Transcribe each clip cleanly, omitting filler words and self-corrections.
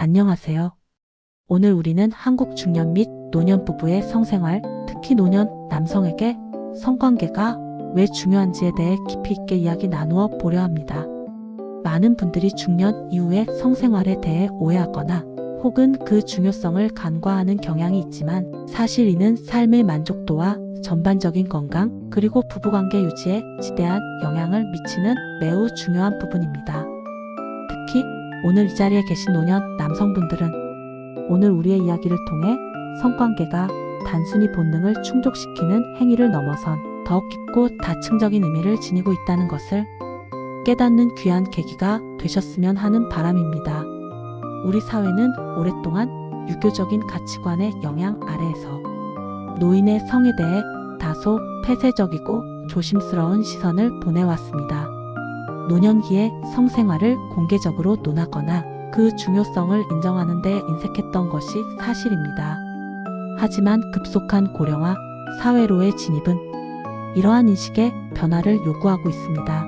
안녕하세요. 오늘 우리는 한국 중년 및 노년 부부의 성생활, 특히 노년 남성에게 성관계가 왜 중요한지에 대해 깊이 있게 이야기 나누어 보려 합니다. 많은 분들이 중년 이후의 성생활에 대해 오해하거나 혹은 그 중요성을 간과하는 경향이 있지만 사실 이는 삶의 만족도와 전반적인 건강 그리고 부부관계 유지에 지대한 영향을 미치는 매우 중요한 부분입니다. 특히 오늘 이 자리에 계신 노년 남성분들은 오늘 우리의 이야기를 통해 성관계가 단순히 본능을 충족시키는 행위를 넘어선 더욱 깊고 다층적인 의미를 지니고 있다는 것을 깨닫는 귀한 계기가 되셨으면 하는 바람입니다. 우리 사회는 오랫동안 유교적인 가치관의 영향 아래에서 노인의 성에 대해 다소 폐쇄적이고 조심스러운 시선을 보내왔습니다. 노년기의 성생활을 공개적으로 논하거나 그 중요성을 인정하는 데 인색했던 것이 사실입니다. 하지만 급속한 고령화, 사회로의 진입은 이러한 인식의 변화를 요구하고 있습니다.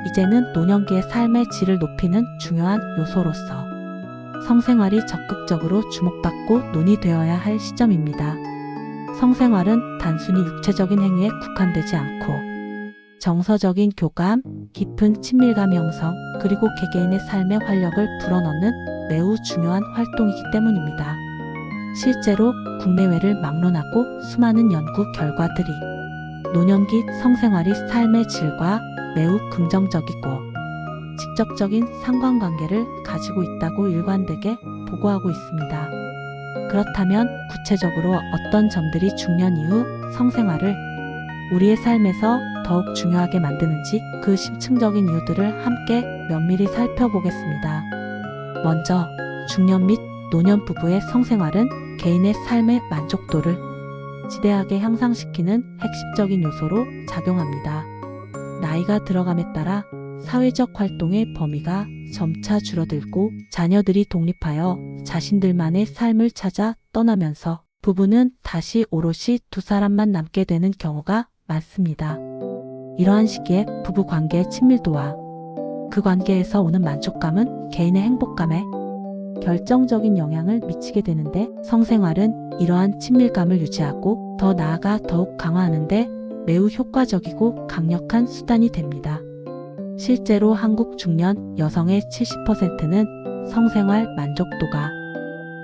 이제는 노년기의 삶의 질을 높이는 중요한 요소로서 성생활이 적극적으로 주목받고 논의되어야 할 시점입니다. 성생활은 단순히 육체적인 행위에 국한되지 않고 정서적인 교감, 깊은 친밀감 형성, 그리고 개개인의 삶의 활력을 불어넣는 매우 중요한 활동이기 때문입니다. 실제로 국내외를 막론하고 수많은 연구 결과들이 노년기 성생활이 삶의 질과 매우 긍정적이고 직접적인 상관관계를 가지고 있다고 일관되게 보고하고 있습니다. 그렇다면 구체적으로 어떤 점들이 중년 이후 성생활을 우리의 삶에서 더욱 중요하게 만드는지 그 심층적인 이유들을 함께 면밀히 살펴보겠습니다. 먼저 중년 및 노년 부부의 성생활은 개인의 삶의 만족도를 지대하게 향상시키는 핵심적인 요소로 작용합니다. 나이가 들어감에 따라 사회적 활동의 범위가 점차 줄어들고 자녀들이 독립하여 자신들만의 삶을 찾아 떠나면서 부부는 다시 오롯이 두 사람만 남게 되는 경우가 많습니다. 이러한 시기에 부부 관계의 친밀도와 그 관계에서 오는 만족감은 개인의 행복감에 결정적인 영향을 미치게 되는데 성생활은 이러한 친밀감을 유지하고 더 나아가 더욱 강화하는데 매우 효과적이고 강력한 수단이 됩니다. 실제로 한국 중년 여성의 70%는 성생활 만족도가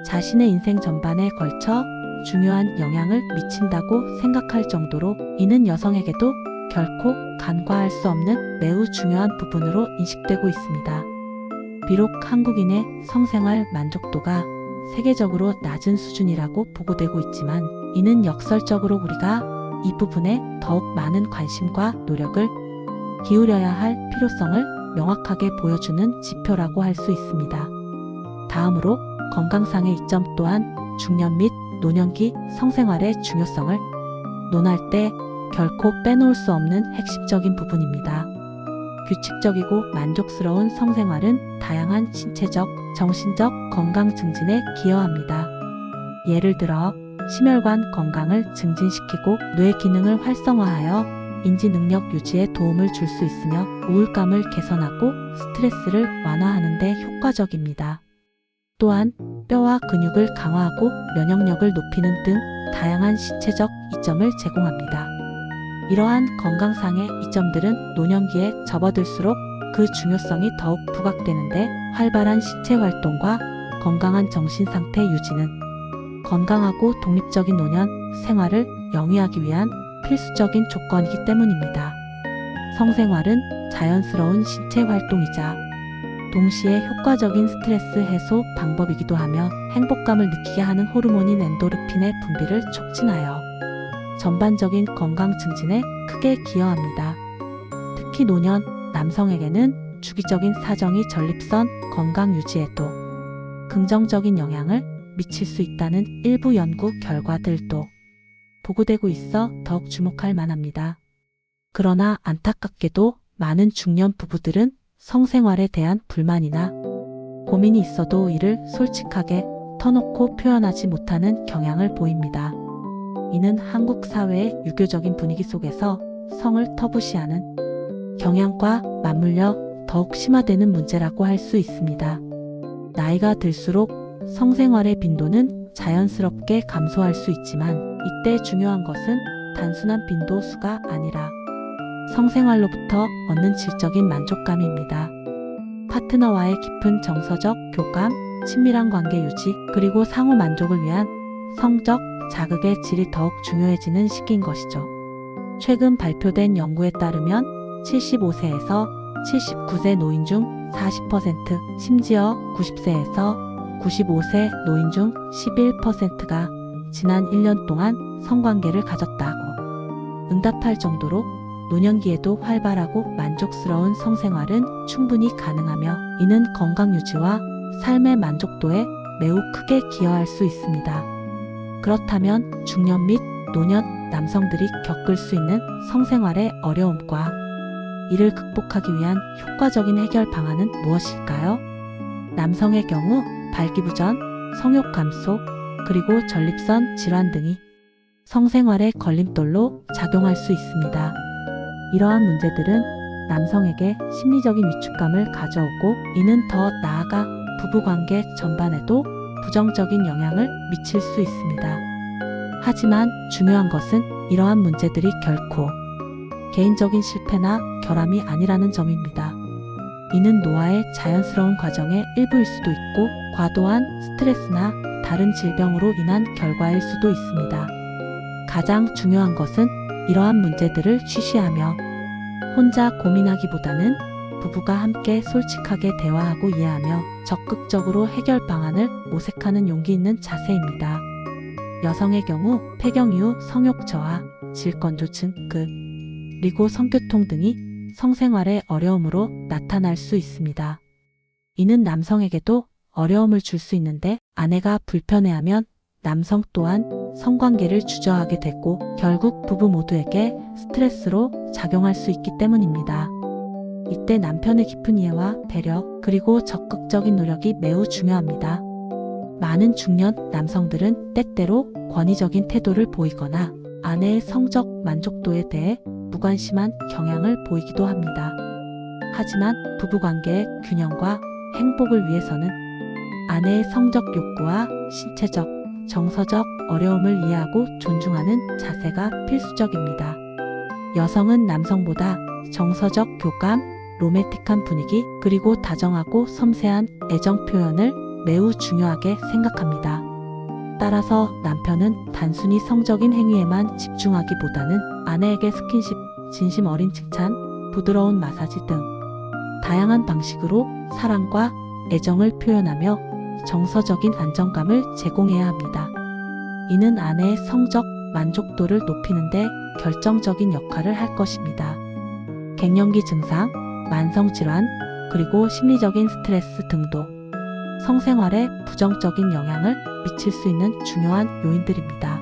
자신의 인생 전반에 걸쳐 중요한 영향을 미친다고 생각할 정도로 이는 여성에게도 결코 간과할 수 없는 매우 중요한 부분으로 인식되고 있습니다. 비록 한국인의 성생활 만족도가 세계적으로 낮은 수준이라고 보고되고 있지만 이는 역설적으로 우리가 이 부분에 더욱 많은 관심과 노력을 기울여야 할 필요성을 명확하게 보여주는 지표라고 할 수 있습니다. 다음으로 건강상의 이점 또한 중년 및 노년기 성생활의 중요성을 논할 때 결코 빼놓을 수 없는 핵심적인 부분입니다. 규칙적이고 만족스러운 성생활은 다양한 신체적, 정신적 건강 증진에 기여합니다. 예를 들어 심혈관 건강을 증진시키고 뇌 기능을 활성화하여 인지 능력 유지에 도움을 줄 수 있으며 우울감을 개선하고 스트레스를 완화하는 데 효과적입니다. 또한 뼈와 근육을 강화하고 면역력을 높이는 등 다양한 신체적 이점을 제공합니다. 이러한 건강상의 이점들은 노년기에 접어들수록 그 중요성이 더욱 부각되는데 활발한 신체 활동과 건강한 정신 상태 유지는 건강하고 독립적인 노년 생활을 영위하기 위한 필수적인 조건이기 때문입니다. 성생활은 자연스러운 신체 활동이자 동시에 효과적인 스트레스 해소 방법이기도 하며 행복감을 느끼게 하는 호르몬인 엔도르핀의 분비를 촉진하여 전반적인 건강 증진에 크게 기여합니다. 특히 노년 남성에게는 주기적인 사정이 전립선 건강 유지에도 긍정적인 영향을 미칠 수 있다는 일부 연구 결과들도 보고되고 있어 더욱 주목할 만합니다. 그러나 안타깝게도 많은 중년 부부들은 성생활에 대한 불만이나 고민이 있어도 이를 솔직하게 터놓고 표현하지 못하는 경향을 보입니다. 이는 한국 사회의 유교적인 분위기 속에서 성을 터부시하는 경향과 맞물려 더욱 심화되는 문제라고 할 수 있습니다. 나이가 들수록 성생활의 빈도는 자연스럽게 감소할 수 있지만 이때 중요한 것은 단순한 빈도 수가 아니라 성생활로부터 얻는 질적인 만족감입니다. 파트너와의 깊은 정서적 교감, 친밀한 관계 유지, 그리고 상호 만족을 위한 성적 자극의 질이 더욱 중요해지는 시기인 것이죠. 최근 발표된 연구에 따르면 75세에서 79세 노인 중 40%, 심지어 90세에서 95세 노인 중 11%가 지난 1년 동안 성관계를 가졌다고 응답할 정도로 노년기에도 활발하고 만족스러운 성생활은 충분히 가능하며 이는 건강 유지와 삶의 만족도에 매우 크게 기여할 수 있습니다. 그렇다면 중년 및 노년 남성들이 겪을 수 있는 성생활의 어려움과 이를 극복하기 위한 효과적인 해결 방안은 무엇일까요? 남성의 경우 발기부전, 성욕 감소, 그리고 전립선 질환 등이 성생활의 걸림돌로 작용할 수 있습니다. 이러한 문제들은 남성에게 심리적인 위축감을 가져오고 이는 더 나아가 부부관계 전반에도 부정적인 영향을 미칠 수 있습니다. 하지만 중요한 것은 이러한 문제들이 결코 개인적인 실패나 결함이 아니라는 점입니다. 이는 노화의 자연스러운 과정의 일부일 수도 있고 과도한 스트레스나 다른 질병으로 인한 결과일 수도 있습니다. 가장 중요한 것은 이러한 문제들을 쉬쉬하며 혼자 고민하기보다는 부부가 함께 솔직하게 대화하고 이해하며 적극적으로 해결 방안을 모색하는 용기 있는 자세입니다. 여성의 경우 폐경 이후 성욕 저하, 질건조증, 그리고 성교통 등이 성생활의 어려움으로 나타날 수 있습니다. 이는 남성에게도 어려움을 줄 수 있는데 아내가 불편해하면 남성 또한 성관계를 주저하게 되고 결국 부부 모두에게 스트레스로 작용할 수 있기 때문입니다. 이때 남편의 깊은 이해와 배려 그리고 적극적인 노력이 매우 중요합니다. 많은 중년 남성들은 때때로 권위적인 태도를 보이거나 아내의 성적 만족도에 대해 무관심한 경향을 보이기도 합니다. 하지만 부부관계의 균형과 행복을 위해서는 아내의 성적 욕구와 신체적, 정서적 어려움을 이해하고 존중하는 자세가 필수적입니다. 여성은 남성보다 정서적 교감, 로맨틱한 분위기, 그리고 다정하고 섬세한 애정 표현을 매우 중요하게 생각합니다. 따라서 남편은 단순히 성적인 행위에만 집중하기보다는 아내에게 스킨십, 진심 어린 칭찬, 부드러운 마사지 등 다양한 방식으로 사랑과 애정을 표현하며 정서적인 안정감을 제공해야 합니다. 이는 아내의 성적 만족도를 높이는 데 결정적인 역할을 할 것입니다. 갱년기 증상, 만성질환, 그리고 심리적인 스트레스 등도 성생활에 부정적인 영향을 미칠 수 있는 중요한 요인들입니다.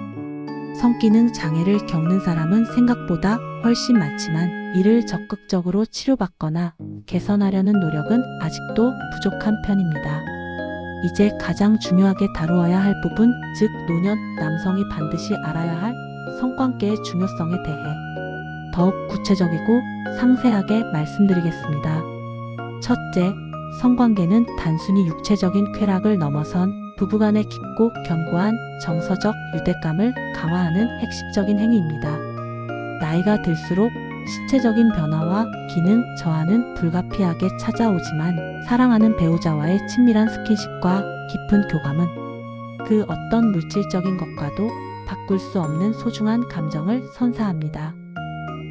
성기능 장애를 겪는 사람은 생각보다 훨씬 많지만 이를 적극적으로 치료받거나 개선하려는 노력은 아직도 부족한 편입니다. 이제 가장 중요하게 다루어야 할 부분, 즉 노년 남성이 반드시 알아야 할 성관계의 중요성에 대해 더욱 구체적이고 상세하게 말씀드리겠습니다. 첫째, 성관계는 단순히 육체적인 쾌락을 넘어선 부부간의 깊고 견고한 정서적 유대감을 강화하는 핵심적인 행위입니다. 나이가 들수록 신체적인 변화와 기능 저하는 불가피하게 찾아오지만 사랑하는 배우자와의 친밀한 스킨십과 깊은 교감은 그 어떤 물질적인 것과도 바꿀 수 없는 소중한 감정을 선사합니다.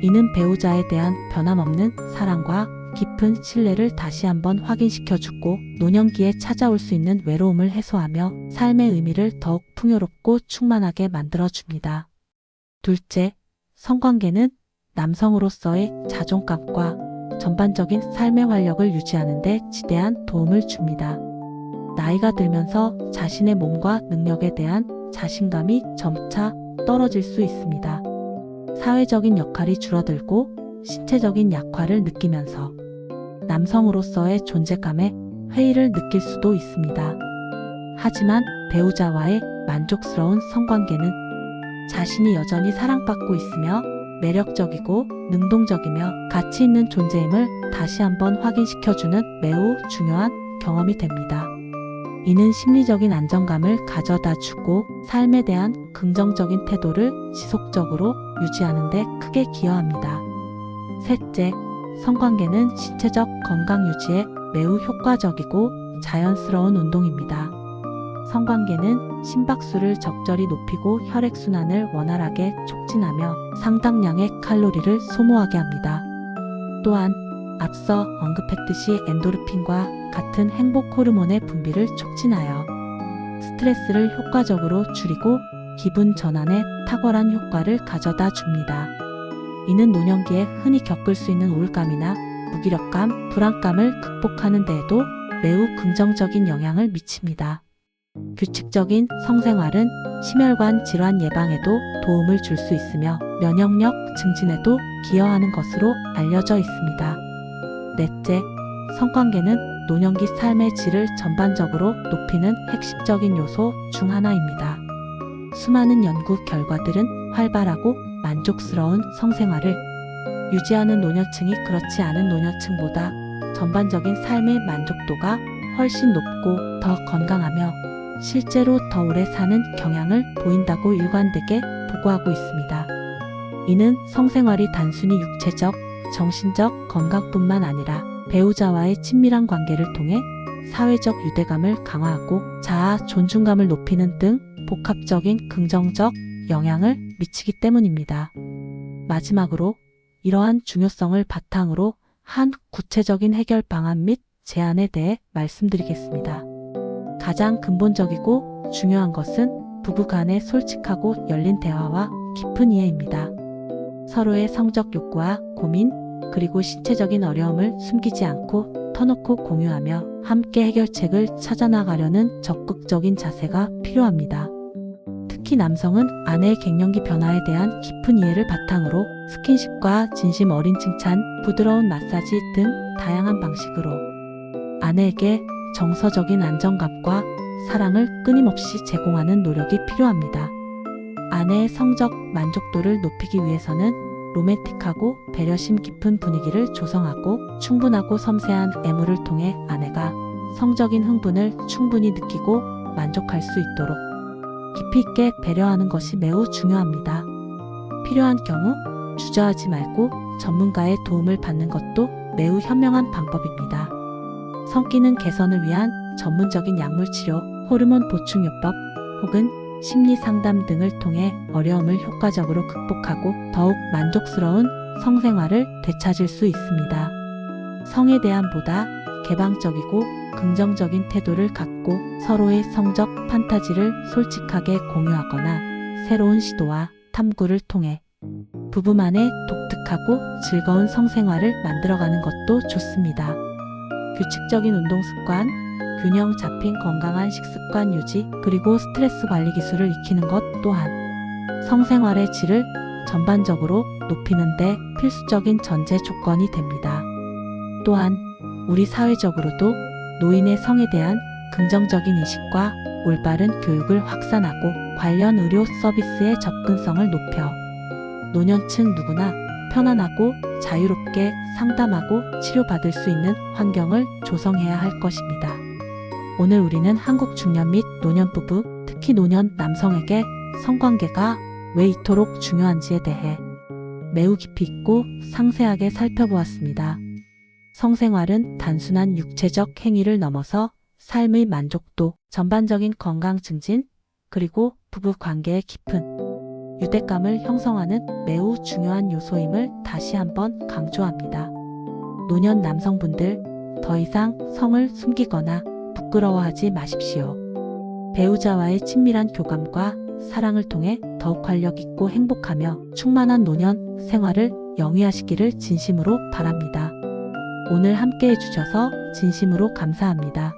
이는 배우자에 대한 변함없는 사랑과 깊은 신뢰를 다시 한번 확인시켜주고 노년기에 찾아올 수 있는 외로움을 해소하며 삶의 의미를 더욱 풍요롭고 충만하게 만들어줍니다. 둘째, 성관계는 남성으로서의 자존감과 전반적인 삶의 활력을 유지하는 데 지대한 도움을 줍니다. 나이가 들면서 자신의 몸과 능력에 대한 자신감이 점차 떨어질 수 있습니다. 사회적인 역할이 줄어들고 신체적인 약화를 느끼면서 남성으로서의 존재감에 회의를 느낄 수도 있습니다. 하지만 배우자와의 만족스러운 성관계는 자신이 여전히 사랑받고 있으며 매력적이고 능동적이며 가치 있는 존재임을 다시 한번 확인시켜주는 매우 중요한 경험이 됩니다. 이는 심리적인 안정감을 가져다 주고 삶에 대한 긍정적인 태도를 지속적으로 유지하는 데 크게 기여합니다. 셋째, 성관계는 신체적 건강 유지에 매우 효과적이고 자연스러운 운동입니다. 성관계는 심박수를 적절히 높이고 혈액순환을 원활하게 촉진하며 상당량의 칼로리를 소모하게 합니다. 또한 앞서 언급했듯이 엔도르핀과 같은 행복 호르몬의 분비를 촉진하여 스트레스를 효과적으로 줄이고 기분 전환에 탁월한 효과를 가져다 줍니다. 이는 노년기에 흔히 겪을 수 있는 우울감이나 무기력감, 불안감을 극복하는 데에도 매우 긍정적인 영향을 미칩니다. 규칙적인 성생활은 심혈관 질환 예방에도 도움을 줄 수 있으며 면역력 증진에도 기여하는 것으로 알려져 있습니다. 넷째, 성관계는 노년기 삶의 질을 전반적으로 높이는 핵심적인 요소 중 하나입니다. 수많은 연구 결과들은 활발하고 만족스러운 성생활을 유지하는 노년층이 그렇지 않은 노년층보다 전반적인 삶의 만족도가 훨씬 높고 더 건강하며 실제로 더 오래 사는 경향을 보인다고 일관되게 보고하고 있습니다. 이는 성생활이 단순히 육체적, 정신적 건강뿐만 아니라 배우자와의 친밀한 관계를 통해 사회적 유대감을 강화하고 자아 존중감을 높이는 등 복합적인 긍정적 영향을 미치기 때문입니다. 마지막으로 이러한 중요성을 바탕으로 한 구체적인 해결 방안 및 제안에 대해 말씀드리겠습니다. 가장 근본적이고 중요한 것은 부부 간의 솔직하고 열린 대화와 깊은 이해입니다. 서로의 성적 욕구와 고민, 그리고 신체적인 어려움을 숨기지 않고 터놓고 공유하며 함께 해결책을 찾아나가려는 적극적인 자세가 필요합니다. 특히 남성은 아내의 갱년기 변화에 대한 깊은 이해를 바탕으로 스킨십과 진심 어린 칭찬, 부드러운 마사지 등 다양한 방식으로 아내에게 정서적인 안정감과 사랑을 끊임없이 제공하는 노력이 필요합니다. 아내의 성적 만족도를 높이기 위해서는 로맨틱하고 배려심 깊은 분위기를 조성하고 충분하고 섬세한 애무를 통해 아내가 성적인 흥분을 충분히 느끼고 만족할 수 있도록 깊이 있게 배려하는 것이 매우 중요합니다. 필요한 경우 주저하지 말고 전문가의 도움을 받는 것도 매우 현명한 방법입니다. 성기능 개선을 위한 전문적인 약물치료, 호르몬 보충요법 혹은 심리 상담 등을 통해 어려움을 효과적으로 극복하고 더욱 만족스러운 성생활을 되찾을 수 있습니다. 성에 대한 보다 개방적이고 긍정적인 태도를 갖고 서로의 성적 판타지를 솔직하게 공유하거나 새로운 시도와 탐구를 통해 부부만의 독특하고 즐거운 성생활을 만들어가는 것도 좋습니다. 규칙적인 운동 습관, 균형 잡힌 건강한 식습관 유지, 그리고 스트레스 관리 기술을 익히는 것 또한 성생활의 질을 전반적으로 높이는 데 필수적인 전제 조건이 됩니다. 또한 우리 사회적으로도 노인의 성에 대한 긍정적인 인식과 올바른 교육을 확산하고 관련 의료 서비스의 접근성을 높여 노년층 누구나 편안하고 자유롭게 상담하고 치료받을 수 있는 환경을 조성해야 할 것입니다. 오늘 우리는 한국 중년 및 노년 부부, 특히 노년 남성에게 성관계가 왜 이토록 중요한지에 대해 매우 깊이 있고 상세하게 살펴보았습니다. 성생활은 단순한 육체적 행위를 넘어서 삶의 만족도, 전반적인 건강 증진, 그리고 부부 관계의 깊은 유대감을 형성하는 매우 중요한 요소임을 다시 한번 강조합니다. 노년 남성분들, 더 이상 성을 숨기거나 부끄러워하지 마십시오. 배우자와의 친밀한 교감과 사랑을 통해 더욱 활력 있고 행복하며 충만한 노년 생활을 영위하시기를 진심으로 바랍니다. 오늘 함께 해주셔서 진심으로 감사합니다.